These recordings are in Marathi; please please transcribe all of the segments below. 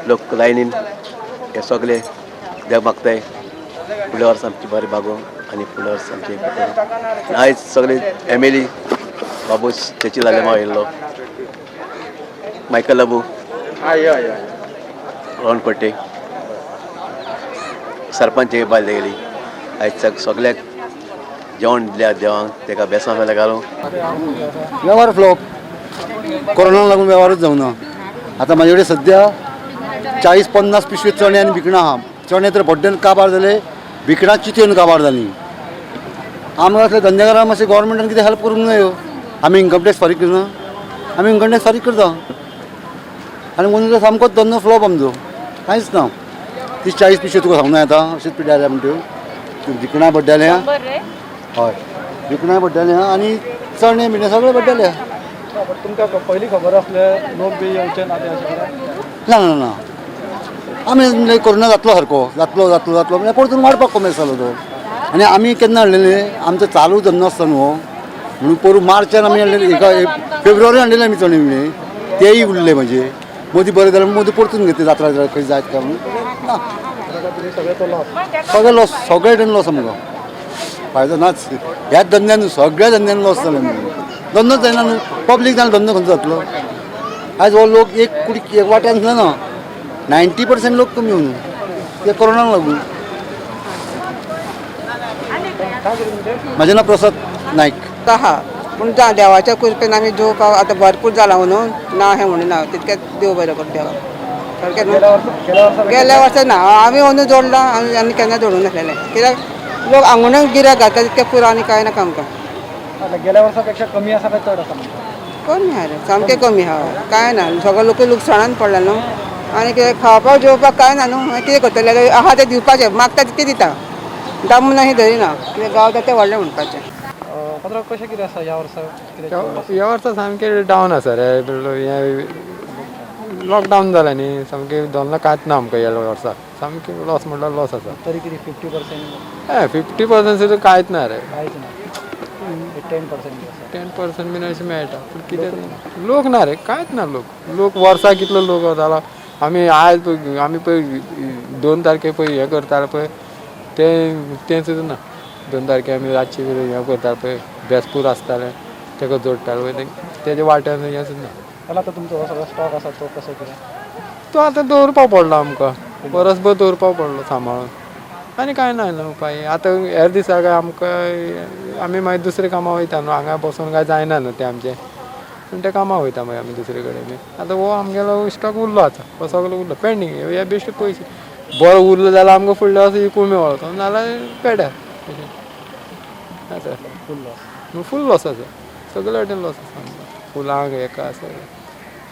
लोक लायनीन हे सगळे देव मागताय फुडल्या वर्स आमची बरें बागो आनी फुडल्या वर्स आमचे आयज सगळे एम.एल.ए. बाबूश तेची लाले माव येयल्लो मायकल लाबू रोवणपट्टे सरपंच एक बायल येयली आयज सगळ्याक जेवण दिल्या देवांक तेका बेसां वेले घालूं व्यवहार फ्लॉप कोरोनाक लागून व्यवहारच जावना आतां म्हाजे कडेन सद्या 40-50 पिशवी चणे आनी भिकणां आहा चणे तर बड्डेन काबार जाले भिकणां चितयेन काबार जालीं आमकां असले धंदेकारांक मातशें गोवोरमेंटान कितें हेल्प करूंक जायो आमी इन्कम टॅक्स फारीक करना आमी इन्कम टॅक्स फारीक करता आनी म्हणून सामकोच धंदो फ्लॉप आमचो कांयच ना 30-40 पिशवी तुका सांगूं येता अशेंच पिड्यार म्हणट्यो भिकणां बड्डेले हय भिकणां बड्डेले आनी चणे बिणे सगळे बड्डेले तुमकां पयलीं खबर आसलें लोक बी येवचे ना ते अशें ना ना ना आमी म्हणजे कोरोना जातलो सारको जातलो जातलो जातलो म्हणजे परतून वाडपाक कमी जालो तो आनी आमी केन्ना हाडलेले आमचो चालू धंदो आसता न्हू म्हणून पोरू मार्चान आमी हाडलेले फेब्रुवारी हाडलेले आमी चणे बिणे तेय उरले म्हणजे मदीं बरें जालें मदीं परतून घेतले जात्रा जाल्यार खंय जायत काय म्हणून ना सगळे लॉस सगळे कडेन लॉस आमकां फायदो नाच ह्याच धंद्यान सगळ्या धंद्यान लॉस जाले धंदोच जायना न्हू पब्लीक जाल्यार धंदो खंयचो जातलो आयज हो लोक एक कुडी एक वाट्यान ना 90% लोक कमी येवन ते कोरोनाक लागून म्हाजें नांव प्रसाद नायक आहा पूण देवाच्या कृपेन आमी जेवपाक आतां भरपूर जाला म्हणून ना हें म्हणून ना तितकें देव बरें करता देवा सारकें न्हू गेल्या वर्सा ना आमी अंदू जोडला आनी केन्ना जोडूंक नासलेलें कित्याक लोक आंगूनच गिरायक घालता तितकें पुरो आनी कांय नाका आमकां गेल्या वर्सा पेक्षा कमी आसा काय चड आसा कमी आहा रे सामकें कमी आहा कांय ना सगळे लोक लुकसाणान पडला न्हू आनी कितें खावपाक जेवपाक कांय ना न्हू मागीर कितें करतले आहा तें दिवपाचें मागता तितकें दिता दामून अशें धरिना कितें गावता तें व्हडलें म्हणपाचें पात्रांव कशें कितें आसा ह्या वर्सा ह्या वर्सा सामकें डावन आसा रे हें लॉकडावन जालें न्ही सामकें धंदो कांयच ना आमकां ह्या वर्सा सामकें लॉस म्हणल्यार लॉस आसा तरी कितें 50% हय 50% सुद्दां कांयच ना रे कांयच ना 10% 10% बीन अशें मेळटा पूण कितें लोक ना रे कांयच ना लोक वर्सा कितलो लोक जाला आमी आयज पळय आमी पळय 2 तारखेक पळय हें करताले पळय तें सुद्दां ना 2 तारखेक आमी रातची हें करताले पळय बेसपूर आसतालें तेका जोडटाले पळय तेजे वाट्यान हें सुद्दां ना जाल्यार आतां तुमचो हो सगळो स्टॉक आसा तो कसो कितें तो आतां दवरपा पडलो आमकां परसभर दवरपा पडलो सांबाळून आनी कांय ना उपाय आतां हेर दिसा काय आमकां आमी मागीर दुसरे कामां वयता न्हू हांगा बसून काय जायना न्हू तें आमचें पूण ते कामां वयता मागीर आमी दुसरे कडेन बी आतां हो आमगेलो स्टॉक उरलो आतां हो सगळो उरलो पेंडींग हे बेश्टे पयशे बरो उरलो जाल्यार आमकां फुडल्या वर्सा विकूं मेळटलो नाल्यार पेड्यार आसा फूल लॉस आसा सगळे वाटेन लॉस आसा आमकां फुलांक हेका आसा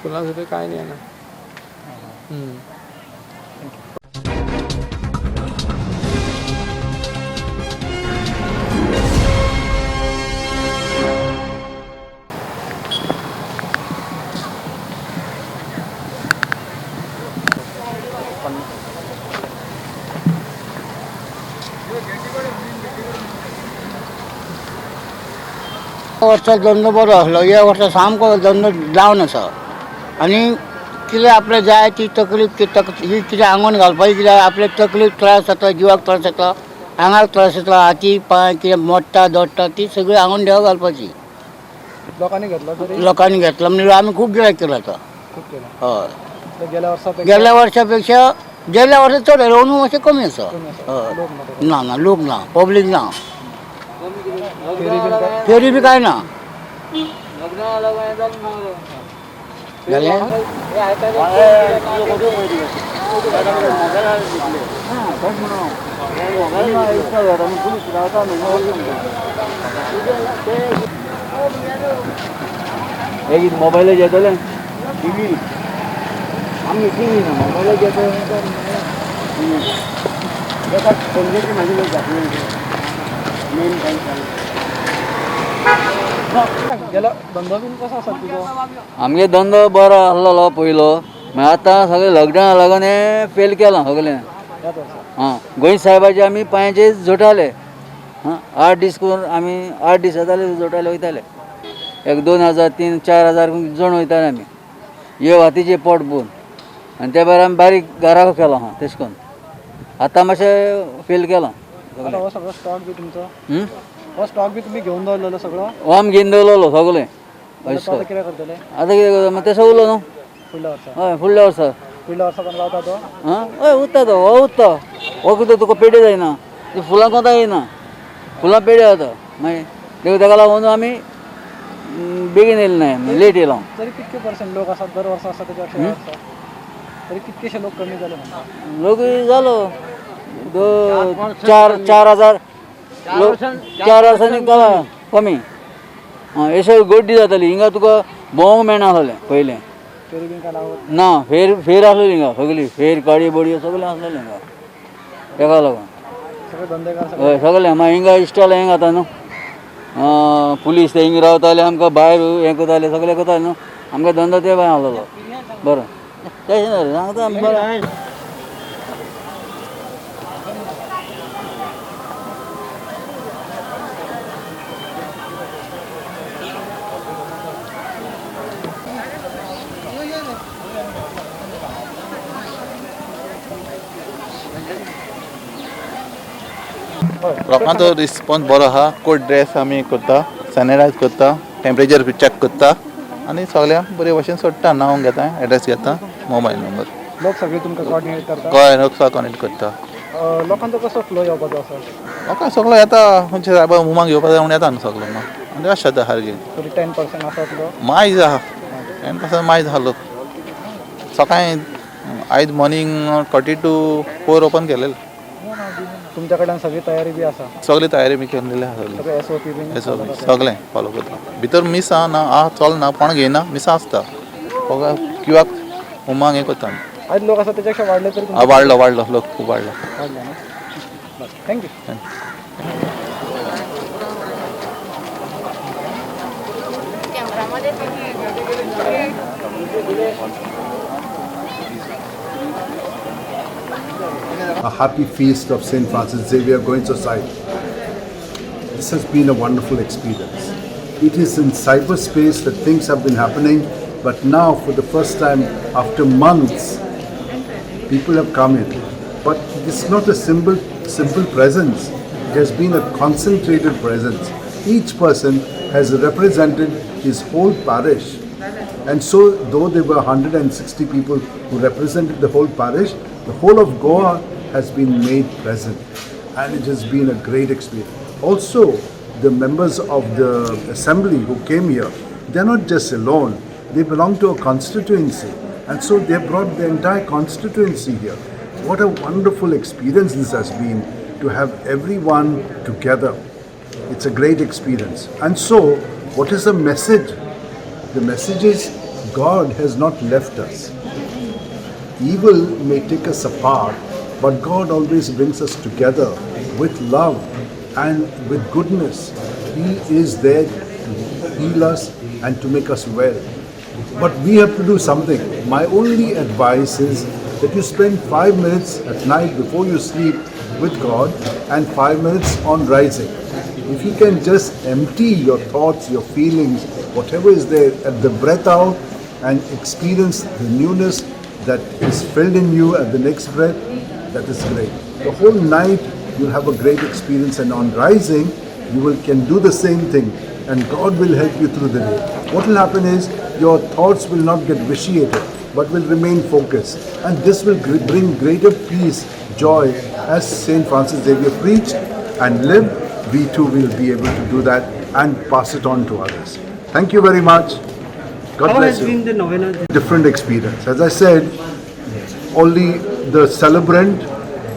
फुलां सुद्दां कांय येना वर्सा धंदो बरो आसलो ह्या वर्सा सामको धंदो डावन आसा आनी कितें आपल्याक जाय ती तकलीफ ही कितें आंगोन घालपाची कित्याक आपल्याक तकलीफ त्रास जाता जिवाक त्रास जाता आंगाक त्रास जाता हाती पांय कितें मोडटा दोडटा ती सगळी आंगोन देवा घालपाची लोकांनी घेतलो तरी लोकांनी घेतला म्हणजे आमी खूब गिरायक केला आतां खूब केला हय गेल्या वर्सा गेल्या वर्सा चड रेवन्यू मातशें कमी आसा हय ना ना लोक ना पब्लीक ना फेरी बी काय ना मोबाईल घेतले टीव्ही आम्ही टीव्ही ना मोबाईल घेतले आमगे धंदो बरो आसलो पयलो मागीर आतां सगळें लॉकडावना लागून हें फेल केलां सगळें हां गोंय साहेबाचे आमी पांयाचे जोडटाले 8 दीस करून आमी 8 दीस जाताले जोडटाले वयताले 1-2 हजार 3-4 हजार जण वयताले आमी हे वातीचे पोट भरून आनी त्या भायर आमी बारीक घरा केलो आहा तेश कोन्न आतां मातशें फेल केलां आता हो सगळो स्टॉक बी तुमचो हं? हो स्टॉक बी तुमी घेवन दवरलेलो सगळो हो आमी घेवन दवरलेलो सगळें तो आतां कितें करतले आतां कितें करता मागीर तसो उरलो न्हू फुडल्या वर्सा हय फुडल्या वर्सा फुडल्या वर्सा पण लावता तो आं हय उत्ता तो हो उत्ता हो कितें तुका पेडे जायना ती फुलां कोंता येयना फुलां पेडे जाता मागीर ताका लागून आमी बेगीन येयले नाय लेट येयलो तरी कितके पर्सेंट लोक आसात दर वर्सा आसा तेच्या वर्सा वर्सा तरी कितकेशे लोक कमी जाले म्हणटा लोक जालो 4,000 लोक 4 वर्सांनी कमी अशें गर्दी जाताली हिंगा तुका भोवंक मेळनासलें पयलें तरी बी काय लावत ना फेर आसलेली हिंगा सगळी फेर काडी बडी सगळें आसलेलें हिंगा ताका लागून सगळे धंदेकार सगळे हय सगळें मागीर हिंगा इश्टॉल हें घाता न्हू पुलीस ते हिंगा रावताले आमकां भायर हें करताले सगळें करताले न्हू आमकां धंदो ते भायर आहलो बरो तशें जालें सांगता आमी बरें लोकांचो रिस्पॉन्स बरो आहा कोट ड्रेस आमी करता सॅनिटायज करता टेम्परेचर चॅक करता आनी सगळ्यांक बरे भशेन सोडटा नांव घेता एड्रेस घेता मोबायल नंबर लोक सगळे तुमकां कॉर्डिनेट करता कळ्ळें लोक कनेक्ट करता लोकांचो कसो फ्लो येवपाचो आसा लोकांक सगळो येता म्हणजे सायबा उमाक घेवपाक जाय म्हूण येता न्हू सगळो आनी अशें जाता सारकें तरी 10% आसातलो मायज आहा 10% मायज आहा लोक सकाळीं आयज मॉर्निंग 30 to 4 ओपन केलेलें तुमच्या कडल्यान सगळी तयारी बी आसा सगळी तयारी बी केल्लेली आहा सगळी सगळे SOP बी सगळें फॉलो करता भितर मिस आहा ना आहा चलना कोण घेयना मिस आसता किंवाक उमाक हें करता आमी. आयज लोक आसा तेच्या पेक्षा वाडले तरी वाडलो लोक खूब वाडलो वाडले ना thank you A happy feast of St. Francis Xavier going society. This has been a wonderful experience. It is in cyberspace that things have been happening, but now for the first time after months, people have come in. But it's not a simple presence. It has been a concentrated presence. Each person has represented his whole parish. And so, though there were 160 people who represented the whole parish, the whole of Goa has been made present. And it has been a great experience. Also, the members of the assembly who came here, they're not just alone. They belong to a constituency. And so they brought the entire constituency here. What a wonderful experience this has been to have everyone together. It's a great experience. And so, what is the message? The message is God has not left us. Evil may take us apart, but God always brings us together with love and with goodness. He is there to heal us and to make us well. But we have to do something. My only advice is that you spend 5 minutes at night before you sleep with God and 5 minutes on rising. If you can just empty your thoughts, your feelings, whatever is there at the breath out and experience the newness that is filled in you at the next breath, that is great. The whole night you'll have a great experience, and on rising can do the same thing, and God will help you through the day. What will happen is your thoughts will not get vitiated but will remain focused, and this will bring greater peace, joy, as St. Francis Xavier preached and lived. We too will be able to do that and pass it on to others. Thank you very much. God bless you. How has been the novena? Different experience. As I said, only the celebrant,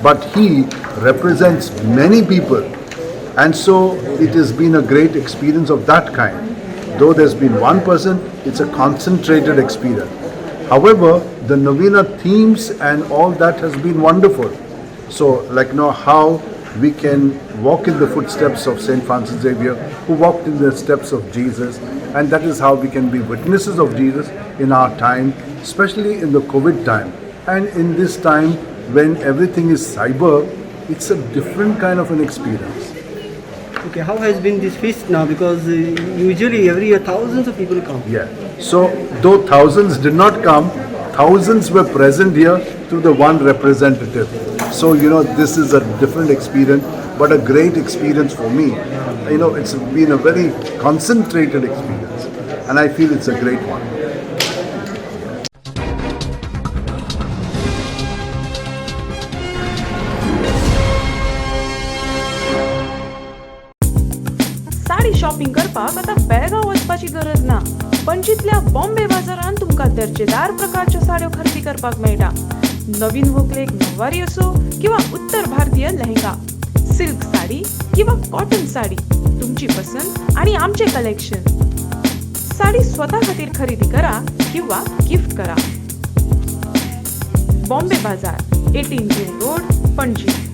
but he represents many people, and so it has been a great experience of that kind. Though there's been one person, it's a concentrated experience. However, the novena themes and all that has been wonderful. So, like how we can walk in the footsteps of St. Francis Xavier, who walked in the steps of Jesus, and that is how we can be witnesses of Jesus in our time, especially in the COVID time. And in this time when everything is cyber, it's a different kind of an experience. Okay, how has been this feast now? Because usually every year thousands of people come. Yeah. So, though thousands did not come, thousands were present here through the one representative. So, this is a different experience, but a great experience for me. It's been a very concentrated experience, and I feel it's a great one. Sari shopping करपाक आता बेळगांव वचपाची गरज ना. पणजीतल्या बॉम्बे बाजारात तुमका दर्जेदार प्रकारच्या साड्यो खरेदी करपाक मेळटा. नवीन व्हंकलेक नववारी असो किंवा उत्तर भारतीय लेहंगा, सिल्क साडी किंवा कॉटन साडी, तुमची पसंत आणि आमचे कलेक्शन. साडी स्वतः खातीर खरेदी करा किंवा गिफ्ट करा. बॉम्बे बाजार, 18 जेल रोड, पणजी.